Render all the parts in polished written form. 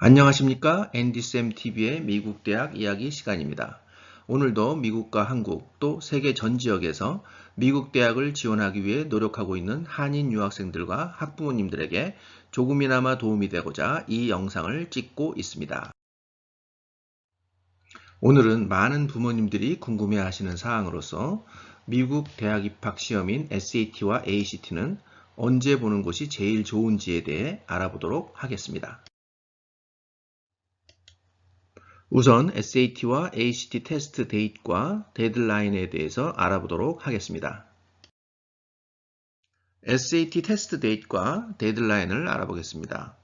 안녕하십니까? 앤디쌤TV의 미국 대학 이야기 시간입니다. 오늘도 미국과 한국 또 세계 전 지역에서 미국 대학을 지원하기 위해 노력하고 있는 한인 유학생들과 학부모님들에게 조금이나마 도움이 되고자 이 영상을 찍고 있습니다. 오늘은 많은 부모님들이 궁금해하시는 사항으로서 미국 대학 입학 시험인 SAT와 ACT는 언제 보는 것이 제일 좋은지에 대해 알아보도록 하겠습니다. 우선 SAT와 ACT 테스트 데이트과 데드라인에 대해서 알아보도록 하겠습니다. SAT 테스트 데이트과 데드라인을 알아보겠습니다.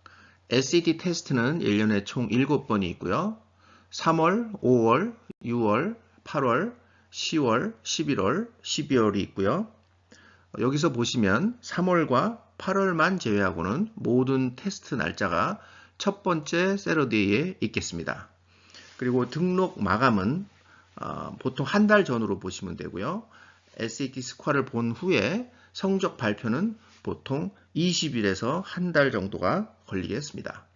SAT 테스트는 1년에 총 7번이 있고요. 3월, 5월, 6월, 8월, 10월, 11월, 12월이 있고요. 여기서 보시면 3월과 8월만 제외하고는 모든 테스트 날짜가 첫 번째 세러데이에 있겠습니다. 그리고 등록 마감은 보통 한 달 전으로 보시면 되고요. SAT 스코어를 본 후에 성적 발표는 보통 20일에서 한 달 정도가 걸리겠습니다.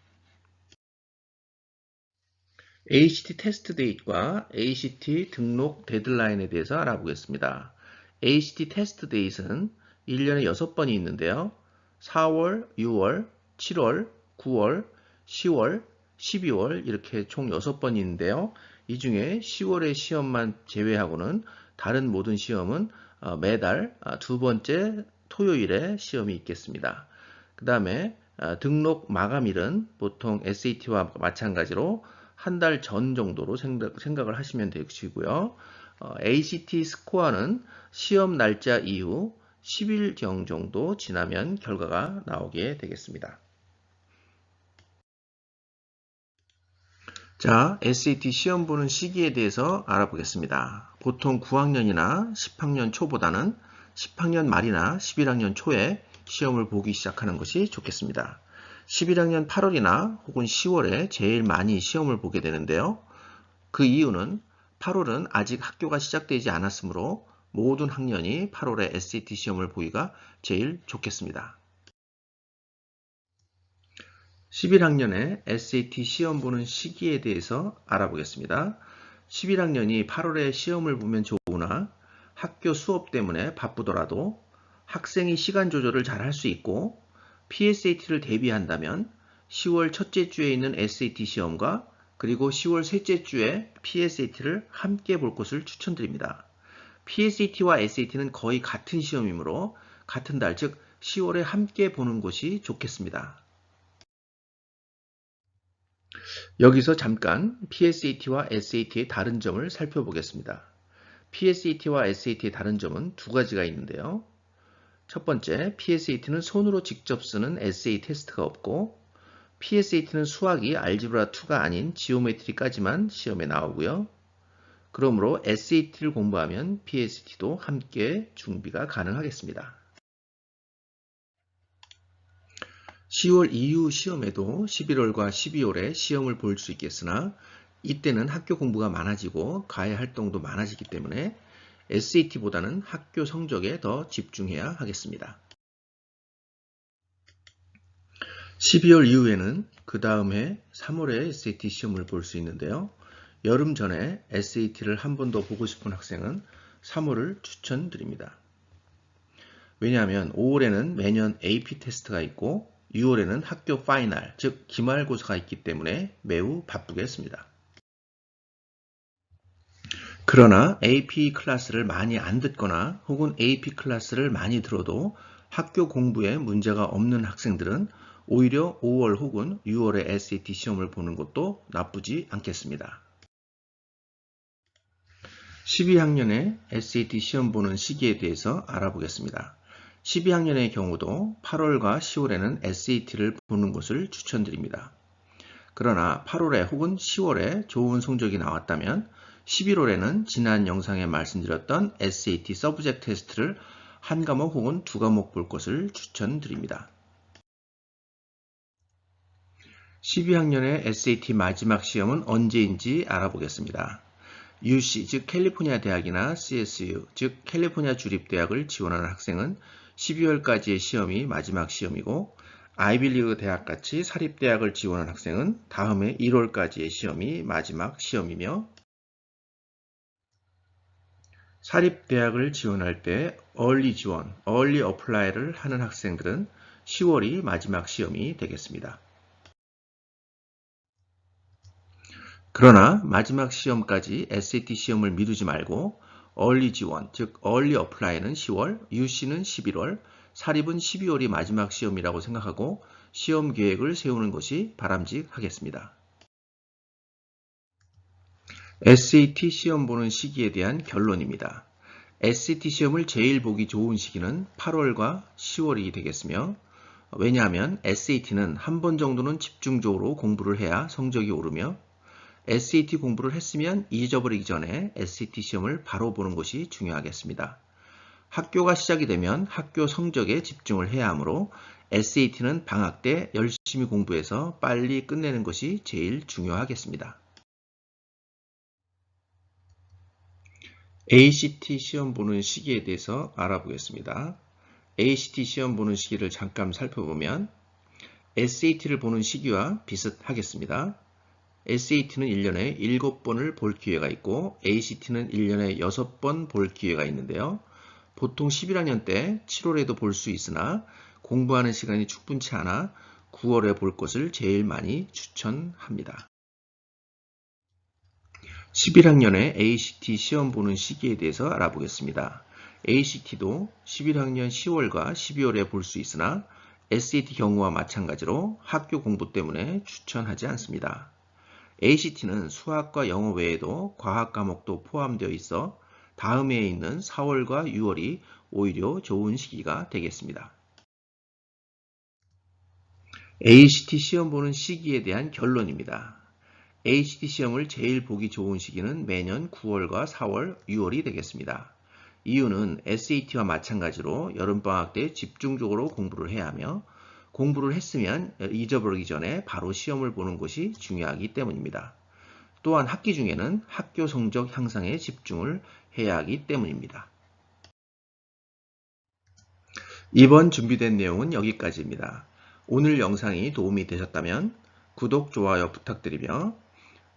ACT 테스트 데이트과 ACT 등록 데드라인에 대해서 알아보겠습니다. ACT 테스트 데이트는 1년에 6번이 있는데요. 4월, 6월, 7월, 9월, 10월, 12월 이렇게 총 6번이 있는데요. 이 중에 10월의 시험만 제외하고는 다른 모든 시험은 매달 두 번째 토요일에 시험이 있겠습니다. 그 다음에 등록 마감일은 보통 SAT와 마찬가지로 한 달 전 정도로 생각을 하시면 되시고요. ACT 스코어는 시험 날짜 이후 10일경 정도 지나면 결과가 나오게 되겠습니다. 자, SAT 시험 보는 시기에 대해서 알아보겠습니다. 보통 9학년이나 10학년 초보다는 10학년 말이나 11학년 초에 시험을 보기 시작하는 것이 좋겠습니다. 11학년 8월이나 혹은 10월에 제일 많이 시험을 보게 되는데요. 그 이유는 8월은 아직 학교가 시작되지 않았으므로 모든 학년이 8월에 SAT 시험을 보기가 제일 좋겠습니다. 11학년에 SAT 시험 보는 시기에 대해서 알아보겠습니다. 11학년이 8월에 시험을 보면 좋으나 학교 수업 때문에 바쁘더라도 학생이 시간 조절을 잘 할 수 있고 PSAT를 대비한다면 10월 첫째 주에 있는 SAT 시험과 그리고 10월 셋째 주에 PSAT를 함께 볼 것을 추천드립니다. PSAT와 SAT는 거의 같은 시험이므로 같은 달, 즉 10월에 함께 보는 것이 좋겠습니다. 여기서 잠깐 PSAT와 SAT의 다른 점을 살펴보겠습니다. PSAT와 SAT의 다른 점은 두 가지가 있는데요. 첫 번째, PSAT는 손으로 직접 쓰는 에세이 테스트가 없고 PSAT는 수학이 알지브라 2가 아닌 지오메트리까지만 시험에 나오고요. 그러므로 SAT를 공부하면 PSAT도 함께 준비가 가능하겠습니다. 10월 이후 시험에도 11월과 12월에 시험을 볼 수 있겠으나 이때는 학교 공부가 많아지고 과외 활동도 많아지기 때문에 SAT보다는 학교 성적에 더 집중해야 하겠습니다. 12월 이후에는 그 다음 해 3월에 SAT 시험을 볼 수 있는데요. 여름 전에 SAT를 한 번 더 보고 싶은 학생은 3월을 추천드립니다. 왜냐하면 5월에는 매년 AP 테스트가 있고 6월에는 학교 파이널, 즉 기말고사가 있기 때문에 매우 바쁘겠습니다. 그러나 AP 클래스를 많이 안 듣거나 혹은 AP 클래스를 많이 들어도 학교 공부에 문제가 없는 학생들은 오히려 5월 혹은 6월에 SAT 시험을 보는 것도 나쁘지 않겠습니다. 12학년에 SAT 시험 보는 시기에 대해서 알아보겠습니다. 12학년의 경우도 8월과 10월에는 SAT를 보는 것을 추천드립니다. 그러나 8월에 혹은 10월에 좋은 성적이 나왔다면 11월에는 지난 영상에 말씀드렸던 SAT 서브젝트 테스트를 한 과목 혹은 두 과목 볼 것을 추천드립니다. 12학년의 SAT 마지막 시험은 언제인지 알아보겠습니다. UC, 즉 캘리포니아 대학이나 CSU, 즉 캘리포니아 주립대학을 지원하는 학생은 12월까지의 시험이 마지막 시험이고 아이비리그 대학같이 사립대학을 지원한 학생은 다음해 1월까지의 시험이 마지막 시험이며 사립대학을 지원할 때 얼리 지원, 얼리 어플라이를 하는 학생들은 10월이 마지막 시험이 되겠습니다. 그러나 마지막 시험까지 SAT 시험을 미루지 말고 얼리 지원, 즉 얼리 어플라이는 10월, UC는 11월, 사립은 12월이 마지막 시험이라고 생각하고 시험 계획을 세우는 것이 바람직하겠습니다. SAT 시험 보는 시기에 대한 결론입니다. SAT 시험을 제일 보기 좋은 시기는 8월과 10월이 되겠으며 왜냐하면 SAT는 한 번 정도는 집중적으로 공부를 해야 성적이 오르며 SAT 공부를 했으면 잊어버리기 전에 SAT 시험을 바로 보는 것이 중요하겠습니다. 학교가 시작이 되면 학교 성적에 집중을 해야 하므로 SAT는 방학 때 열심히 공부해서 빨리 끝내는 것이 제일 중요하겠습니다. ACT 시험 보는 시기에 대해서 알아보겠습니다. ACT 시험 보는 시기를 잠깐 살펴보면 SAT를 보는 시기와 비슷하겠습니다. SAT는 1년에 7번을 볼 기회가 있고 ACT는 1년에 6번 볼 기회가 있는데요. 보통 11학년 때 7월에도 볼 수 있으나 공부하는 시간이 충분치 않아 9월에 볼 것을 제일 많이 추천합니다. 11학년의 ACT 시험 보는 시기에 대해서 알아보겠습니다. ACT도 11학년 10월과 12월에 볼 수 있으나 SAT 경우와 마찬가지로 학교 공부 때문에 추천하지 않습니다. ACT는 수학과 영어 외에도 과학 과목도 포함되어 있어 다음 해에 있는 4월과 6월이 오히려 좋은 시기가 되겠습니다. ACT 시험 보는 시기에 대한 결론입니다. ACT 시험을 제일 보기 좋은 시기는 매년 9월과 4월, 6월이 되겠습니다. 이유는 SAT와 마찬가지로 여름방학 때 집중적으로 공부를 해야 하며 공부를 했으면 잊어버리기 전에 바로 시험을 보는 것이 중요하기 때문입니다. 또한 학기 중에는 학교 성적 향상에 집중을 해야 하기 때문입니다. 이번 준비된 내용은 여기까지입니다. 오늘 영상이 도움이 되셨다면 구독, 좋아요 부탁드리며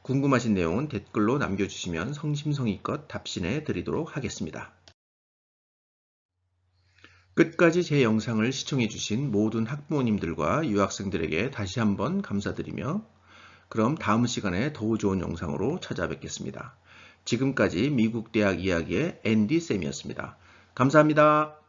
궁금하신 내용은 댓글로 남겨주시면 성심성의껏 답신해 드리도록 하겠습니다. 끝까지 제 영상을 시청해주신 모든 학부모님들과 유학생들에게 다시 한번 감사드리며 그럼 다음 시간에 더 좋은 영상으로 찾아뵙겠습니다. 지금까지 미국 대학 이야기의 앤디 쌤이었습니다. 감사합니다.